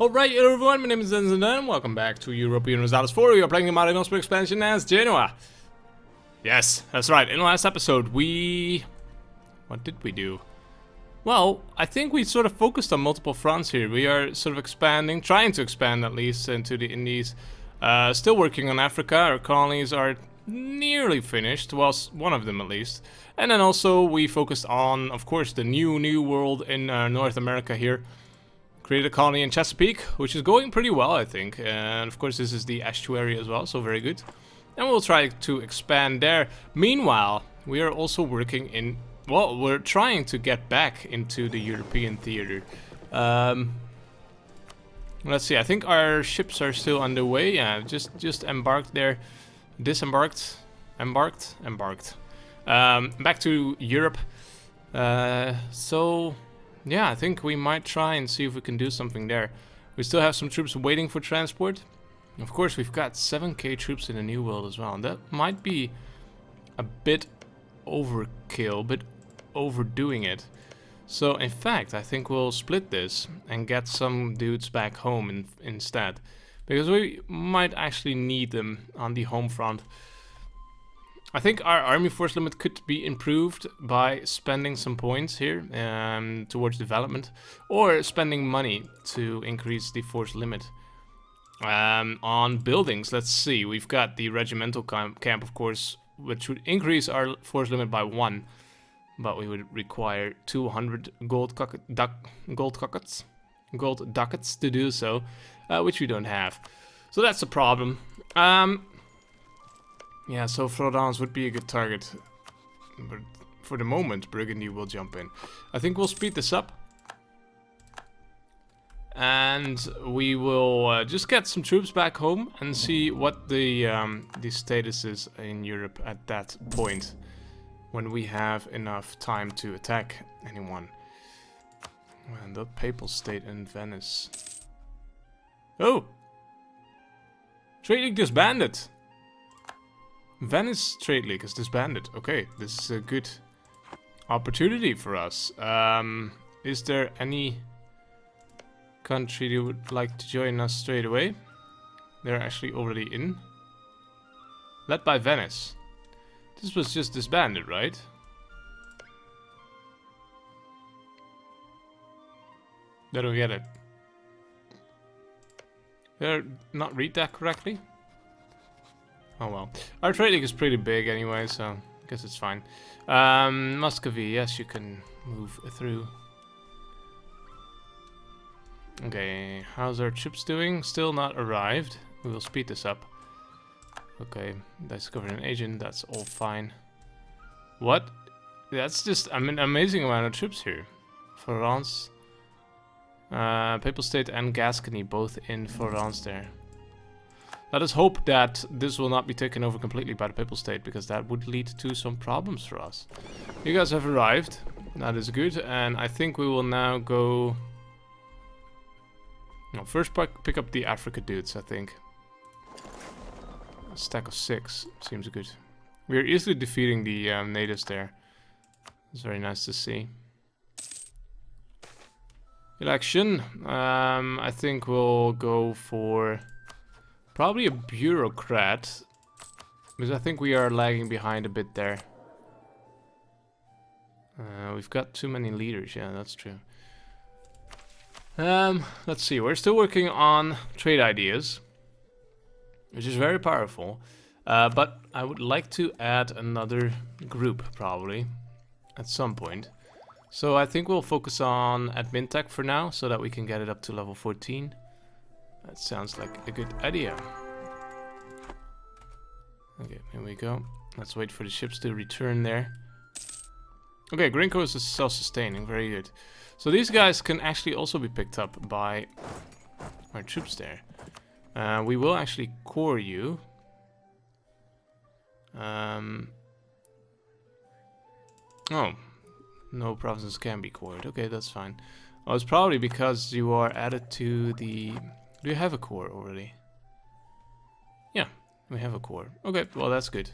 Alright, hello everyone, my name is Denizen and welcome back to Europa Universalis 4. We are playing the Mare Nostrum expansion as Genoa. Yes, that's right. In the last episode, what did we do? Well, I think we sort of focused on multiple fronts here. We are sort of expanding, trying to expand at least into the Indies. Still working on Africa. Our colonies are nearly finished, well, one of them at least. And then also we focused on, of course, the new world in North America here. Created a colony in Chesapeake, which is going pretty well, I think. And of course this is the estuary as well, so very good. And we'll try to expand there. Meanwhile, we are also working in... well, we're trying to get back into the European theater. Let's see, I think our ships are still underway. Yeah, just embarked there. Disembarked. Embarked. Back to Europe. So... yeah, I think we might try and see if we can do something there. We still have some troops waiting for transport. Of course, we've got 7k troops in the New World as well. And that might be a bit overkill, a bit overdoing it. So, in fact, I think we'll split this and get some dudes back home instead. Because we might actually need them on the home front. I think our army force limit could be improved by spending some points here towards development, or spending money to increase the force limit. On buildings, let's see, we've got the regimental camp, of course, which would increase our force limit by 1, but we would require 200 gold ducats to do so, which we don't have. So that's a problem. Yeah, so Florence would be a good target, but for the moment Burgundy will jump in. I think we'll speed this up, and we will just get some troops back home and see what the status is in Europe at that point, when we have enough time to attack anyone. And the Papal State in Venice. Oh! Trade League disbanded! Venice Trade League is disbanded. Okay, this is a good opportunity for us. Is there any country that would like to join us straight away? They're actually already in. Led by Venice. This was just disbanded, right? I don't get it. Did I not read that correctly? Oh well. Our trade league is pretty big anyway, so I guess it's fine. Muscovy, yes, you can move through. Okay, how's our troops doing? Still not arrived. We will speed this up. Okay, discovered an agent, that's all fine. What? That's just an amazing amount of troops here. Florence, Papal State and Gascony both in Florence there. Let us hope that this will not be taken over completely by the Papal State, because that would lead to some problems for us. You guys have arrived. That is good, and I think we will now go... no, first pick up the Africa dudes, I think. A stack of 6 seems good. We are easily defeating the natives there. It's very nice to see. Election. I think we'll go for... probably a bureaucrat, because I think we are lagging behind a bit there. We've got too many leaders, yeah, that's true. Let's see, we're still working on trade ideas, which is very powerful. But I would like to add another group, probably, at some point. So I think we'll focus on admin tech for now, so that we can get it up to level 14. That sounds like a good idea. Okay, here we go. Let's wait for the ships to return there. Okay, Grinko is self-sustaining, very good. So these guys can actually also be picked up by our troops there. We will actually core you. Oh, no provinces can be cored. Okay, that's fine. Oh, it's probably because you are added to the... do you have a core already? Yeah, we have a core. Okay, well that's good.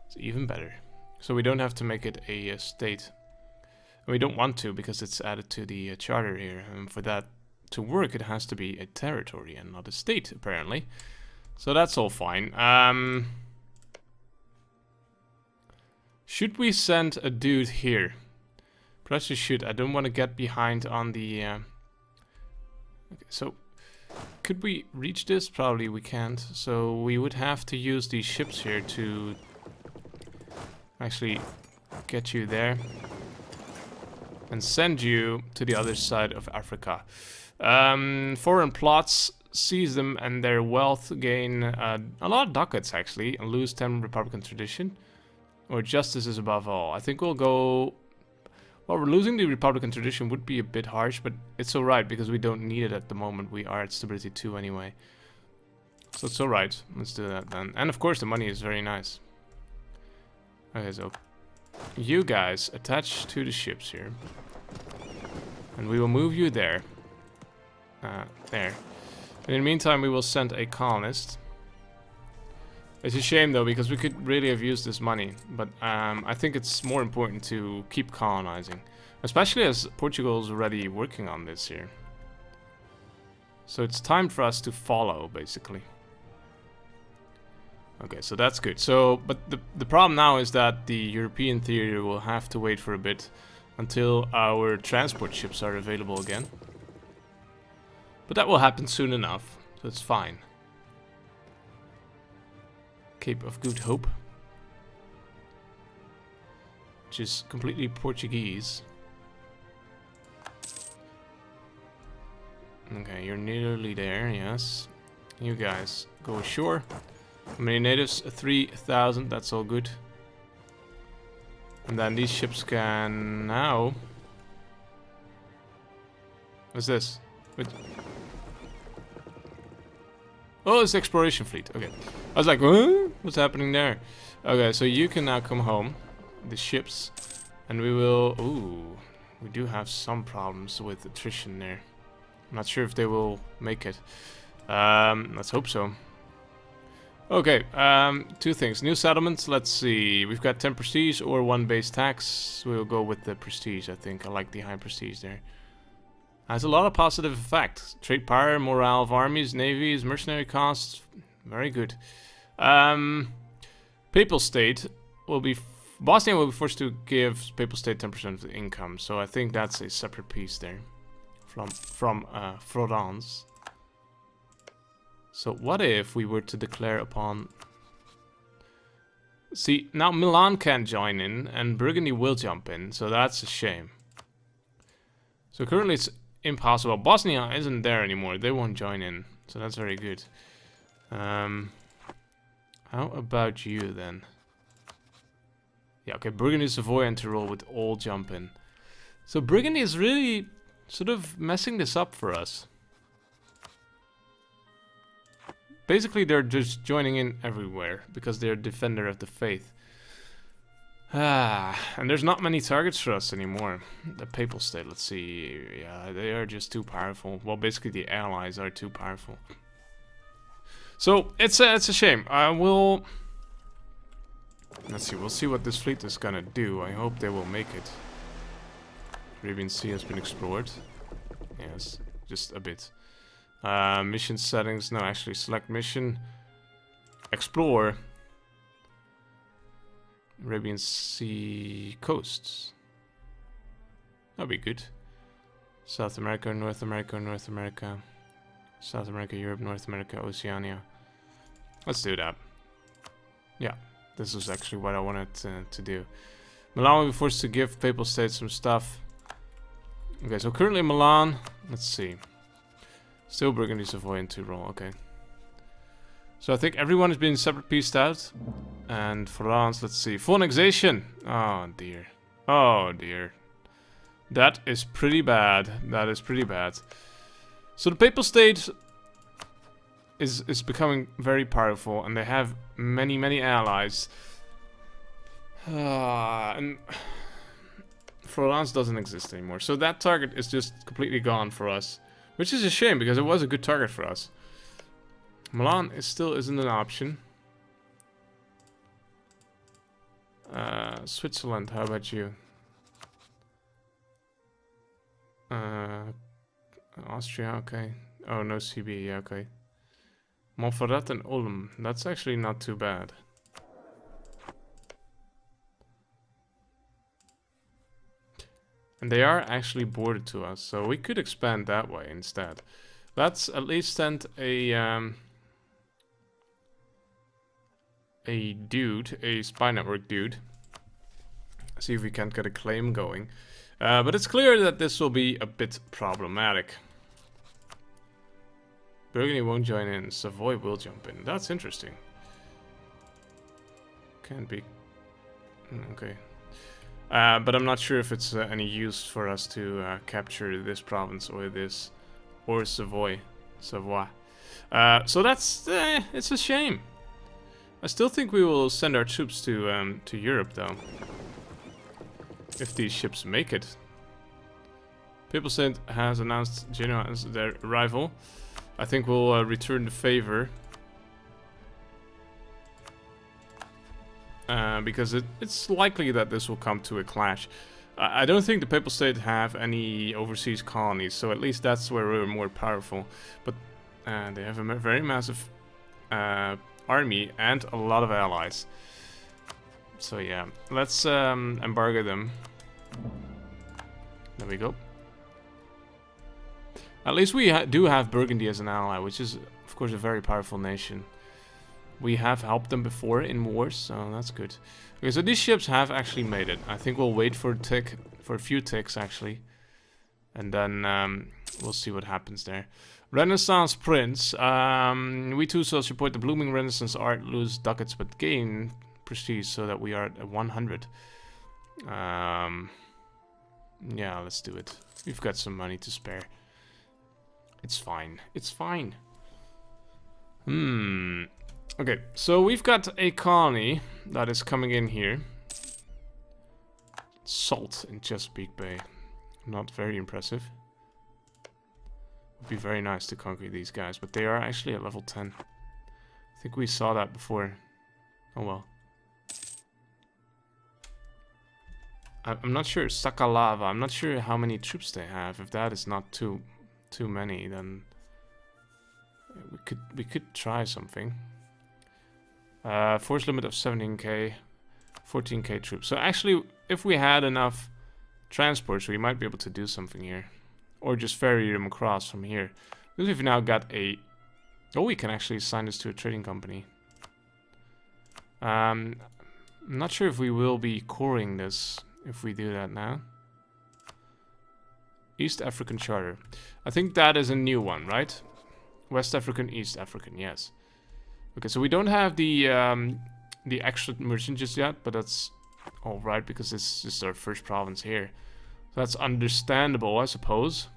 It's even better. So we don't have to make it a state. And we don't want to, because it's added to the charter here. And for that to work, it has to be a territory and not a state, apparently. So that's all fine. Should we send a dude here? Perhaps we should. I don't want to get behind on the... Okay, so could we reach this? Probably we can't. So we would have to use these ships here to actually get you there and send you to the other side of Africa. Foreign plots seize them and their wealth gain a lot of ducats actually, and lose 10 Republican tradition. Or justice is above all. I think we'll go... Well, we're losing the Republican tradition would be a bit harsh, but it's alright because we don't need it at the moment. We are at stability 2 anyway. So it's alright. Let's do that then. And of course the money is very nice. Okay, so you guys attach to the ships here. And we will move you there. There. In the meantime, we will send a colonist. It's a shame though, because we could really have used this money. But I think it's more important to keep colonizing. Especially as Portugal is already working on this here. So it's time for us to follow, basically. Okay, so that's good. So, but the problem now is that the European theater will have to wait for a bit until our transport ships are available again. But that will happen soon enough, so it's fine. Cape of Good Hope, which is completely Portuguese. Okay, you're nearly there, yes. You guys go ashore. How many natives? 3,000, that's all good. And then these ships can now... What's this? Wait. Oh, it's the exploration fleet. Okay. I was like, huh? What's happening there? Okay, so you can now come home. The ships. And we will... Ooh. We do have some problems with attrition there. I'm not sure if they will make it. Let's hope so. Okay, two things. New settlements, let's see. We've got 10 prestige or 1 base tax. We'll go with the prestige, I think. I like the high prestige there. Has a lot of positive effects. Trade power, morale of armies, navies, mercenary costs. Very good. Papal state will be... Bosnia will be forced to give Papal state 10% of the income. So I think that's a separate piece there. From Florence. So what if we were to declare upon... See, now Milan can't join in, and Burgundy will jump in, so that's a shame. So currently it's impossible. Bosnia isn't there anymore, they won't join in, so that's very good. How about you then? Yeah, okay, Burgundy, Savoy, and Tyrol would all jump in. So Burgundy is really sort of messing this up for us. Basically, they're just joining in everywhere because they're defender of the faith. And there's not many targets for us anymore. The Papal State, let's see. Yeah, they are just too powerful. Well, basically, the allies are too powerful. So it's a shame. Let's see. We'll see what this fleet is gonna do. I hope they will make it. Arabian Sea has been explored. Yes, just a bit. Mission settings, no, actually select mission, explore, Arabian Sea coasts, that'd be good. South America, North America, North America, South America, Europe, North America, Oceania. Let's do that. Yeah, this is actually what I wanted to do. Milan will be forced to give Papal State some stuff. Okay, so currently Milan, let's see. Still Burgundy, Savoy, and Tyrol, okay. So I think everyone has been separate pieced out. And France, let's see. Full annexation! Oh dear. Oh dear. That is pretty bad. That is pretty bad. So the Papal State is becoming very powerful, and they have many, many allies. And France doesn't exist anymore. So that target is just completely gone for us. Which is a shame, because it was a good target for us. Milan still isn't an option. Switzerland, how about you? Austria, okay. Oh, no CB, yeah, okay. Montferrat and Ulm. That's actually not too bad. And they are actually bordered to us, so we could expand that way instead. Let's at least send a dude, a spy network dude. See if we can't get a claim going. But it's clear that this will be a bit problematic. Burgundy won't join in. Savoy will jump in. That's interesting. Can't be. Okay. But I'm not sure if it's any use for us to capture this province or this, or Savoy. Savoy. So that's, it's a shame. I still think we will send our troops to Europe, though. If these ships make it. Papal State has announced Genoa as their rival. I think we'll return the favor. Because it's likely that this will come to a clash. I don't think the Papal State have any overseas colonies, so at least that's where we're more powerful. But they have a very massive army and a lot of allies. So yeah, let's embargo them. There we go. At least we do have Burgundy as an ally, which is of course a very powerful nation. We have helped them before in wars, so that's good. Okay, so these ships have actually made it. I think we'll wait for a tick, for a few ticks actually, and then we'll see what happens there. Renaissance Prince. We too shall support the blooming Renaissance art, lose ducats but gain prestige, so that we are at 100. Yeah, let's do it. We've got some money to spare. It's fine. It's fine. Okay, so we've got a colony that is coming in here. Salt in Chesapeake Bay. Not very impressive. Would be very nice to conquer these guys, but they are actually at level 10. I think we saw that before. Oh well. I'm not sure. Sakalava. I'm not sure how many troops they have. If that is not too many, then we could try something. Force limit of 17k, 14k troops. So actually, if we had enough transports, we might be able to do something here, or just ferry them across from here. Because we've now got a. Oh, we can actually assign this to a trading company. I'm not sure if we will be coring this if we do that now. East African Charter. I think that is a new one, right? West African, East African, yes. Okay, so we don't have the extra merchant just yet, but that's all right because this is our first province here. So that's understandable, I suppose.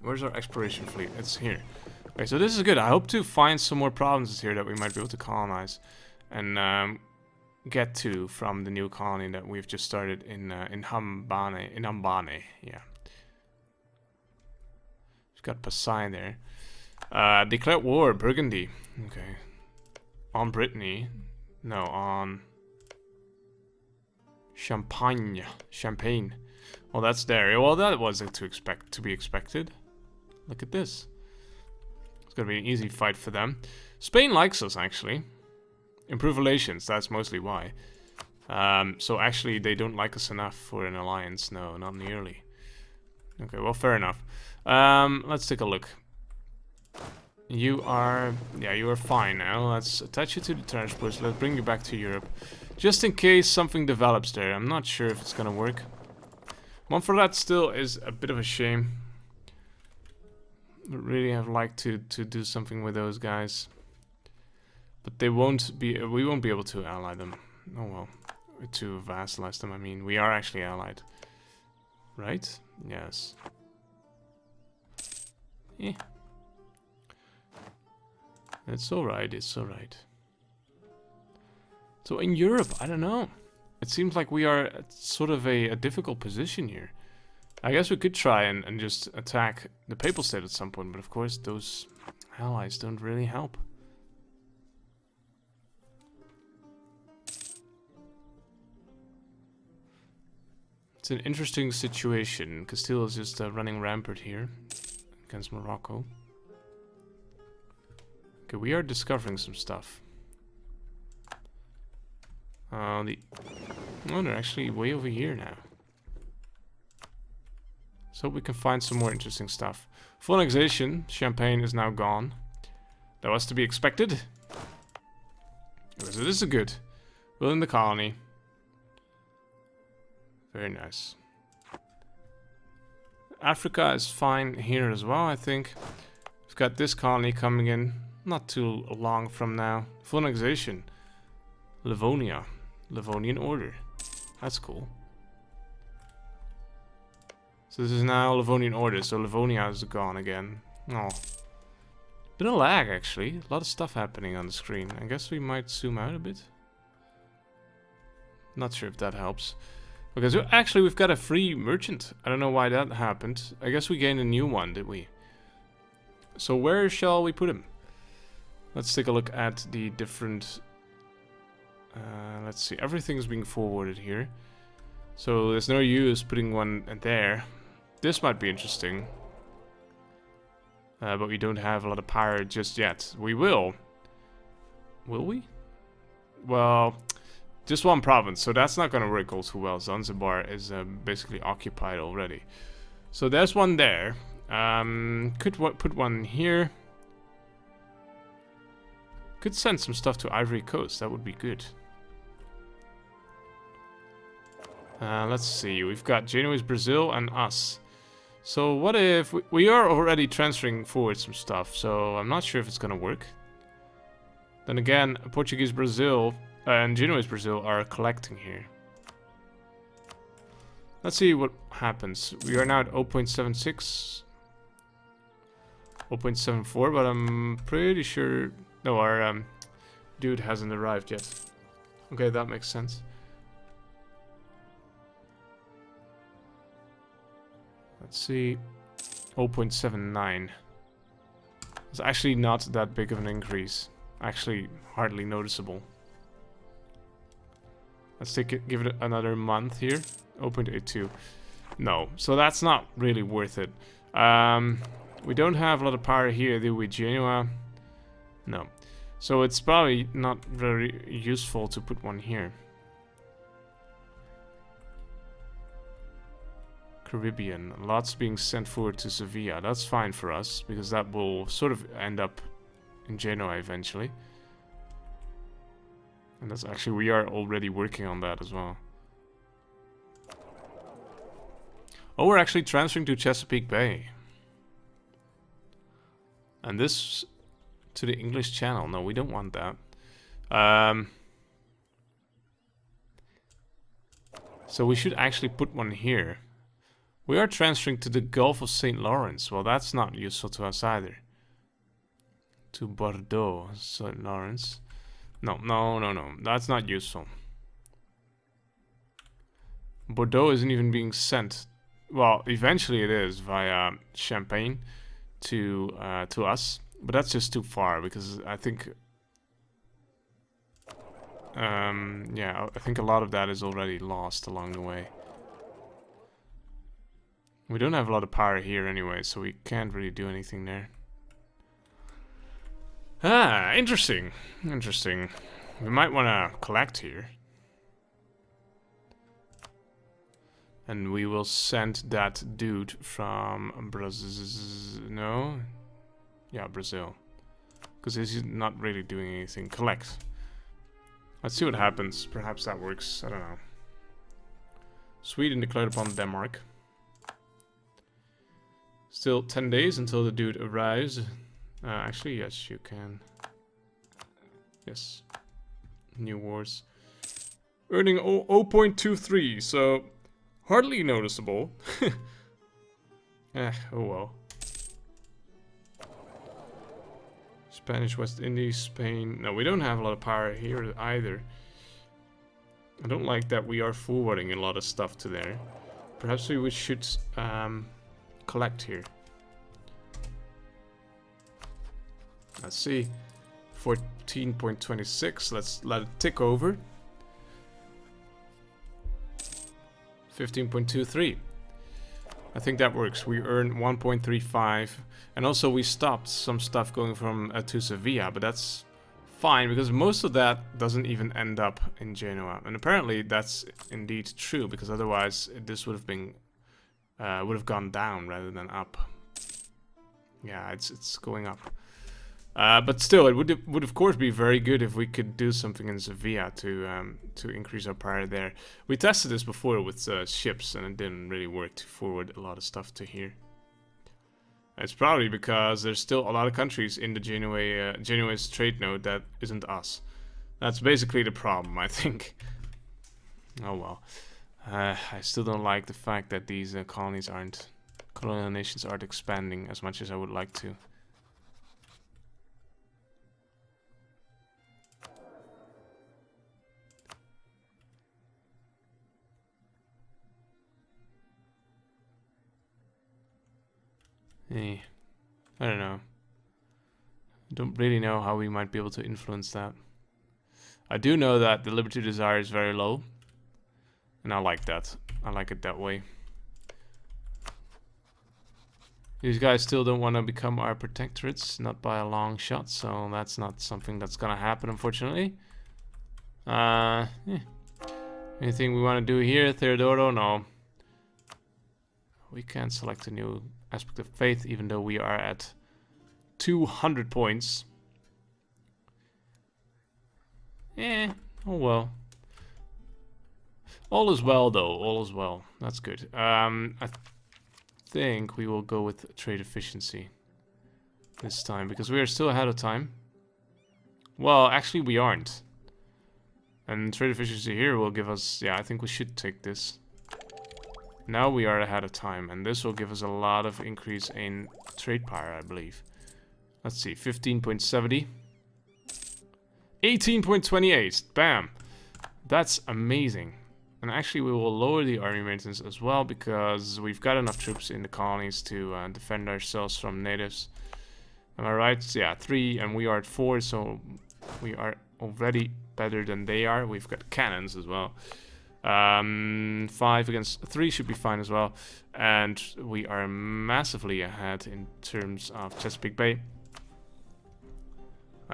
Where's our exploration fleet? It's here. Okay, so this is good. I hope to find some more provinces here that we might be able to colonize and get to from the new colony that we've just started in Hambane. In Hambane, yeah. We've got Pasai there. Declared war, Burgundy. Okay. On Brittany. No, on Champagne. Champagne. Well, that's there. Well, that wasn't to be expected. Look at this. It's gonna be an easy fight for them. Spain likes us, actually. Improve relations, that's mostly why. So actually, they don't like us enough for an alliance. No, not nearly. Okay, well, fair enough. Let's take a look. You are fine now. Let's attach you to the transports. Let's bring you back to Europe. Just in case something develops there. I'm not sure if it's gonna work. Montferrat still is a bit of a shame. Would really have liked to do something with those guys. But they won't be, we won't be able to ally them. Oh well. To vassalize them, I mean. We are actually allied. Right? Yes. Yeah. It's alright, it's alright. So in Europe, I don't know. It seems like we are at sort of a difficult position here. I guess we could try and just attack the Papal State at some point, but of course those allies don't really help. It's an interesting situation. Castile is just running rampant here against Morocco. Okay, we are discovering some stuff. Oh, they're actually way over here now. So we can find some more interesting stuff. Full annexation. Champagne is now gone. That was to be expected. Okay, so this is good. Will in the colony. Very nice. Africa is fine here as well, I think. We've got this colony coming in not too long from now. Full annexation. Livonia. Livonian Order. That's cool. So this is now Livonian Order, so Livonia is gone again. Oh. Bit of lag, actually. A lot of stuff happening on the screen. I guess we might zoom out a bit. Not sure if that helps. Okay, so actually we've got a free merchant. I don't know why that happened. I guess we gained a new one, did we? So where shall we put him? Let's take a look at the different... let's see, everything's being forwarded here. So there's no use putting one there. This might be interesting. But we don't have a lot of power just yet. We will. Will we? Well, just one province, so that's not going to work all too well. Zanzibar is basically occupied already. So there's one there. Could put one here. Could send some stuff to Ivory Coast. That would be good. Let's see. We've got Genoa, Brazil, and us. So what if we are already transferring forward some stuff? So I'm not sure if it's gonna work. Then again, Portuguese Brazil and Genoa, Brazil are collecting here. Let's see what happens. We are now at 0.76, 0.74, but I'm pretty sure. No, our dude hasn't arrived yet. Okay, that makes sense. Let's see, 0.79. It's actually not that big of an increase. Actually, hardly noticeable. Let's take it, give it another month here. 0.82. No, so that's not really worth it. We don't have a lot of power here, do we? Genoa? No. So it's probably not very useful to put one here. Caribbean. Lots being sent forward to Sevilla. That's fine for us, because that will sort of end up in Genoa eventually. And that's actually, we are already working on that as well. Oh, we're actually transferring to Chesapeake Bay. And this to the English Channel. No, we don't want that. So we should actually put one here. We are transferring to the Gulf of St. Lawrence. Well, that's not useful to us either. To Bordeaux, St. Lawrence. No. That's not useful. Bordeaux isn't even being sent. Well, eventually it is via Champagne to us. But that's just too far, because I think... yeah, I think a lot of that is already lost along the way. We don't have a lot of power here anyway, so we can't really do anything there. Ah, interesting. Interesting. We might want to collect here. And we will send that dude from Brazil. No? Yeah, Brazil. Because he's not really doing anything. Collect. Let's see what happens. Perhaps that works. I don't know. Sweden declared upon Denmark. Still 10 days until the dude arrives. Actually, yes, you can. Yes. New wars. Earning 0.23, so hardly noticeable. Oh well. Spanish West Indies, Spain. No, we don't have a lot of power here either. I don't like that we are forwarding a lot of stuff to there. Perhaps we should collect here. Let's see. 14.26. Let's let it tick over. 15.23. I think that works. We earn 1.35, and also we stopped some stuff going from to Sevilla, but that's fine because most of that doesn't even end up in Genoa, and apparently that's indeed true because otherwise this would have been gone down rather than up. Yeah, it's going up. But still, it would of course be very good if we could do something in Sevilla to increase our power there. We tested this before with ships, and it didn't really work to forward a lot of stuff to here. It's probably because there's still a lot of countries in the Genoa's trade node that isn't us. That's basically the problem, I think. Oh well. I still don't like the fact that these colonial nations aren't expanding as much as I would like to. Hey, I don't know. I don't really know how we might be able to influence that. I do know that the liberty desire is very low. And I like that. I like it that way. These guys still don't want to become our protectorates, not by a long shot, so that's not something that's gonna happen, unfortunately. Yeah. Anything we want to do here, Theodoro? No. We can't select a new aspect of faith, even though we are at 200 points. Eh, oh well. All is well, though. All is well. That's good. I think we will go with trade efficiency this time, because we are still ahead of time. Well, actually, we aren't. And trade efficiency here will give us... Yeah, I think we should take this. Now we are ahead of time, and this will give us a lot of increase in trade power, I believe. Let's see, 15.70. 18.28. Bam! That's amazing. And actually we will lower the army maintenance as well, because we've got enough troops in the colonies to defend ourselves from natives. Am I right? Yeah, 3 and we are at 4, so we are already better than they are. We've got cannons as well. 5 against 3 should be fine as well. And we are massively ahead in terms of Chesapeake Bay.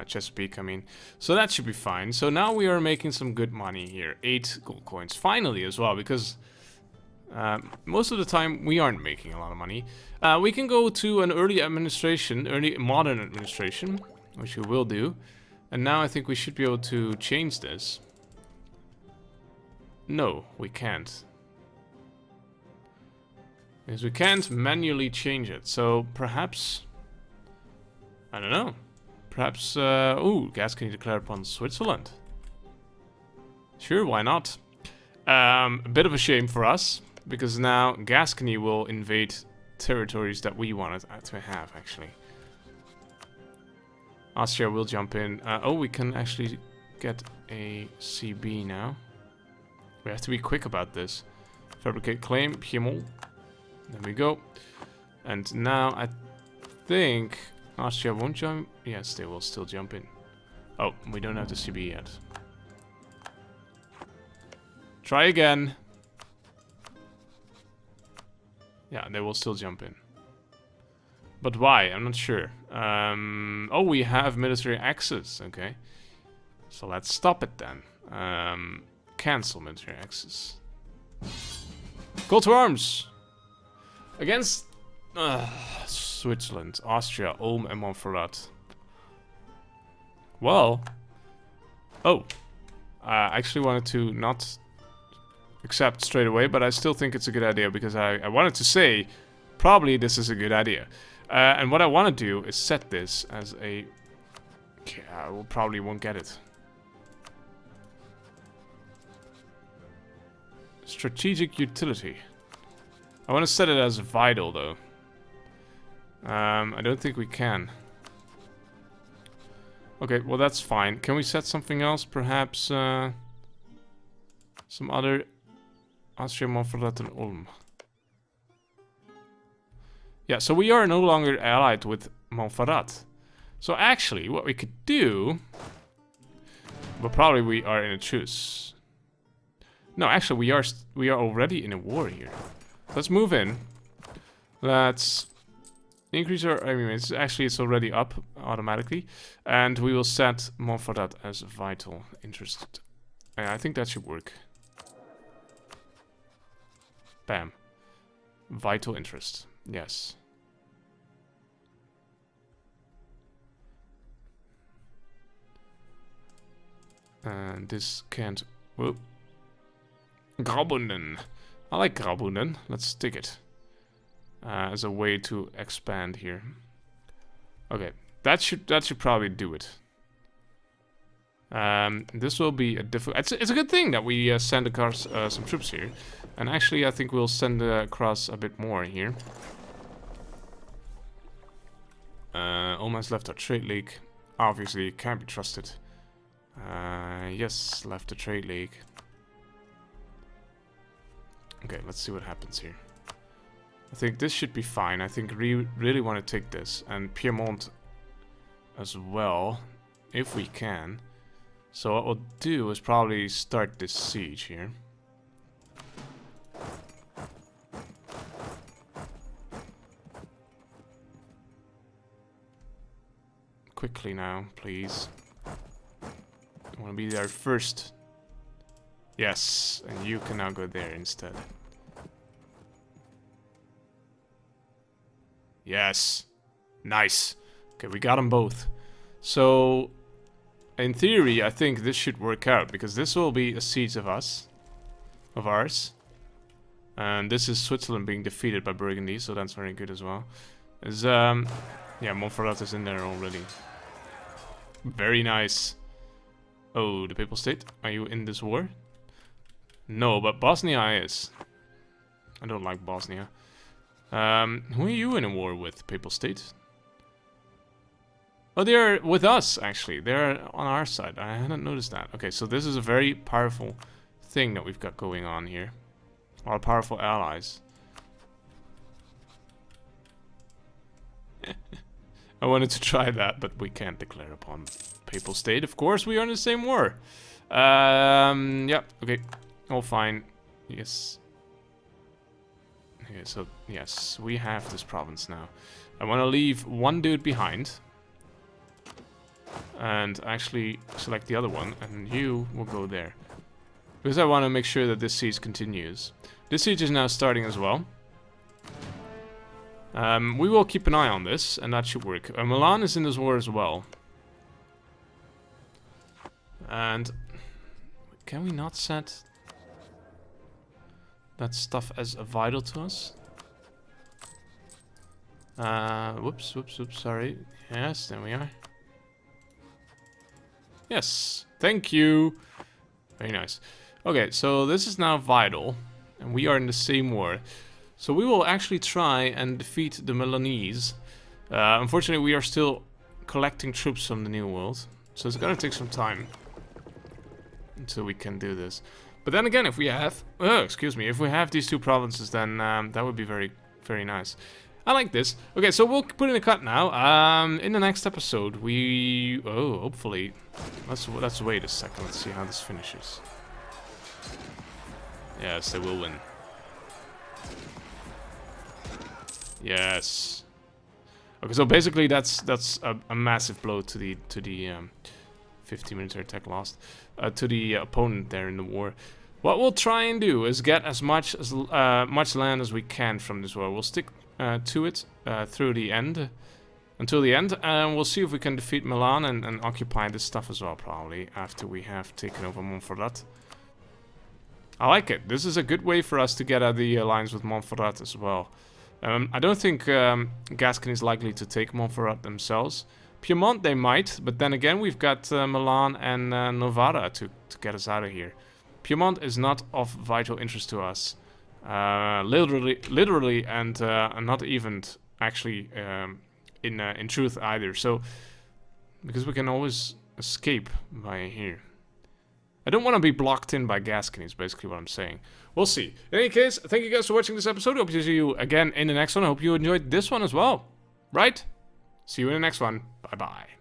Chesapeake, I mean. So that should be fine. So now we are making some good money here. 8 gold coins. Finally as well, because most of the time we aren't making a lot of money. We can go to an early modern administration, which we will do. And now I think we should be able to change this. No, we can't. Because we can't manually change it. So perhaps... I don't know. Perhaps... ooh, Gascony declared upon Switzerland. Sure, why not? A bit of a shame for us. Because now Gascony will invade territories that we wanted to have, actually. Austria will jump in. Oh, we can actually get a CB now. We have to be quick about this. Fabricate claim, Piemont. There we go. And now I think Austria won't jump. Yes, they will still jump in. Oh, we don't have the CB yet. Try again. Yeah, they will still jump in. But why? I'm not sure. Oh, we have military access. Okay. So let's stop it then. Cancel military access. Call to arms! Against Switzerland, Austria, Ulm and Montferrat. Well... Oh. I actually wanted to not accept straight away, but I still think it's a good idea, because I wanted to say, probably this is a good idea. And what I want to do is set this as a... Yeah, we probably won't get it. Strategic utility. I want to set it as vital, though. I don't think we can. Okay, well that's fine. Can we set something else? Perhaps some other... Austria, Montferrat and Ulm. Yeah, so we are no longer allied with Montferrat. So actually, what we could do... Well, probably we are in a truce. No, actually, we are already in a war here. Let's move in. Let's increase our... I mean, it's already up automatically. And we will set Montferrat as vital interest. I think that should work. Bam. Vital interest. Yes. And this can't... Whoop. Graubünden. I like Graubünden. Let's stick it. As a way to expand here. Okay. That should probably do it. This will be a difficult... It's a good thing that we send across some troops here. And actually, I think we'll send across a bit more here. Almost left our trade league. Obviously, it can't be trusted. Yes, left the trade league. Okay, let's see what happens here. I think this should be fine. I think we really want to take this. And Piedmont as well, if we can. So what we'll do is probably start this siege here. Quickly now, please. I want to be there first. Yes, and you can now go there instead. Yes. Nice. Okay, we got them both. So, in theory, I think this should work out, because this will be a siege of ours. And this is Switzerland being defeated by Burgundy, so that's very good as well. Yeah, Montferrat is in there already. Very nice. Oh, the Papal State, are you in this war? No, but Bosnia is. I don't like Bosnia. Who are you in a war with, Papal State? Oh, they're with us, actually. They're on our side. I hadn't noticed that. Okay, so this is a very powerful thing that we've got going on here. Our powerful allies. I wanted to try that, but we can't declare upon Papal State. Of course, we are in the same war. Yeah, okay. All fine. Yes. Okay, so, yes, we have this province now. I want to leave one dude behind. And actually select the other one, and you will go there. Because I want to make sure that this siege continues. This siege is now starting as well. We will keep an eye on this, and that should work. Milan is in this war as well. And can we not set that stuff as vital to us? Whoops, sorry. Yes, there we are. Yes, thank you. Very nice. Okay, so this is now vital, and we are in the same war. So we will actually try and defeat the Milanese. Unfortunately, we are still collecting troops from the New World, so it's gonna take some time until we can do this. But then again, if we have, if we have these two provinces, then that would be very, very nice. I like this. Okay, so we'll put in a cut now. In the next episode, hopefully, let's wait a second. Let's see how this finishes. Yes, they will win. Yes. Okay, so basically that's a massive blow to the 50 military attack lost to the opponent there in the war. What we'll try and do is get as much land as we can from this war. We'll stick to it through the end, until the end, and we'll see if we can defeat Milan and occupy this stuff as well, probably after we have taken over Montferrat. I like it. This is a good way for us to get at the alliance with Montferrat as well. I don't think Gascony is likely to take Montferrat themselves. Piedmont they might, but then again we've got Milan and Novara to get us out of here. Piedmont is not of vital interest to us, literally, and not even actually in truth either. So because we can always escape by here. I don't want to be blocked in by Gascony is basically what I'm saying. We'll see. In any case, thank you guys for watching this episode. Hope to see you again in the next one. I hope you enjoyed this one as well. Right? See you in the next one. Bye-bye.